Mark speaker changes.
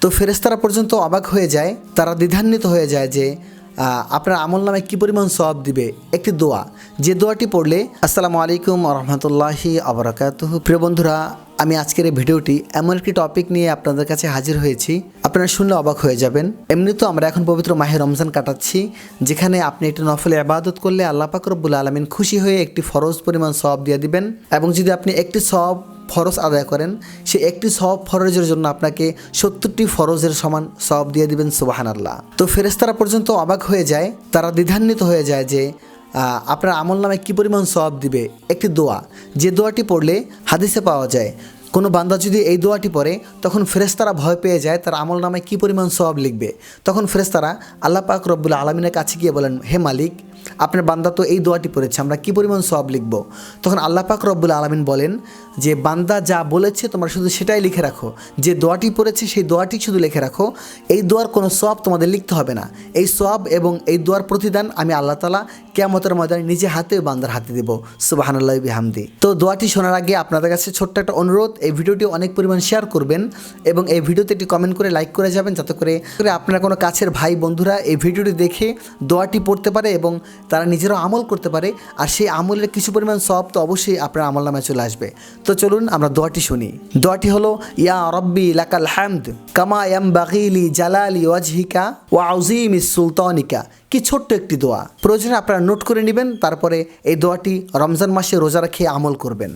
Speaker 1: তো ফেরেশতারা পর্যন্ত অবাক হয়ে যায়, তারা দ্বিধান্বিত হয়ে যায় যে আপনার আমল নামে কী পরিমাণ সওয়াব দিবে একটি দোয়া, যে দোয়াটি পড়লে আসসালামু আলাইকুম রহমতুল্লাহি আবরাকাতুহু। প্রিয় বন্ধুরা, আমি আজকের এই ভিডিওটি এমন একটি টপিক নিয়ে আপনাদের কাছে হাজির হয়েছি, আপনারা শুনলে অবাক হয়ে যাবেন। এমনি তো আমরা এখন পবিত্র মাহে রমজান কাটাচ্ছি, যেখানে আপনি একটি নফলে ইবাদত করলে আল্লাহ পাক রব্বুল আলামিন খুশি হয়ে একটি ফরজ পরিমাণ সওয়াব দিয়ে দিবেন, এবং যদি আপনি একটি সওয়াব ফরজ আদায় করেন, সে একটি সওয়াব ফরজের জন্য আপনাকে 70টি ফরজের সমান সওয়াব দিয়ে দিবেন। সুবহানাল্লাহ। তো ফেরেশতারা পর্যন্ত অবাক হয়ে যায়, তারা দ্বিধান্বিত হয়ে যায় যে আপনার আমল নামে কী পরিমাণ সওয়াব দিবে একটি দোয়া, যে দোয়াটি পড়লে হাদিসে পাওয়া যায় কোনো বান্দা যদি এই দোয়াটি পড়ে তখন ফেরেশতারা ভয় পেয়ে যায় তার আমল নামায় কী পরিমাণ সওয়াব লিখবে। তখন ফেরেশতারা আল্লাহ পাক রব্বুল আলামিনের কাছে গিয়ে বলেন, হে মালিক, আপনার বান্দা তো এই দোয়াটি পড়েছে, আমরা কী পরিমাণ সওয়াব লিখব? তখন আল্লাহ পাক রব্বুল আলামিন বলেন যে বান্দা যা বলেছে তোমরা শুধু সেটাই লিখে রাখো, যে দোয়াটি পড়েছে সেই দোয়াটি শুধু লিখে রাখো, এই দোয়ার কোনো সওয়াব তোমাদের লিখতে হবে না। এই সওয়াব এবং এই দোয়ার প্রতিদান আমি আল্লাহ তাআলা কিয়ামতের ময়দানে নিজে হাতে বান্দার হাতে দেব। সুবহানাল্লাহি বিহামদি। তো দোয়াটি শোনার আগে আপনাদের কাছে ছোট্ট একটা অনুরোধ, এই ভিডিওটি অনেক পরিমাণ শেয়ার করবেন এবং এই ভিডিওতে একটি কমেন্ট করে লাইক করে যাবেন, যাতে করে আপনার কোনো কাছের ভাই বন্ধুরা এই ভিডিওটি দেখে দোয়াটি পড়তে পারে এবং তারা নিজেরাও আমল করতে পারে, আর সেই আমলের কিছু পরিমাণ সওয়াব তো অবশ্যই আপনার আমল নামায় চলে আসবে। তো চলুন আমরা দোয়াটি শুনি। দোয়াটি হলো, ইয়া রব্বি লাকাল হামদ কামা ইয়ামবাগি লি জালালি ওয়াজহিকা ওয়া আযীমিস সুলতানিকা। কি ছোট্ট একটি দোয়া, প্রয়োজনে আপনারা নোট করে নেবেন, তারপরে এই দোয়াটি রমজান মাসে রোজা রেখে আমল করবেন।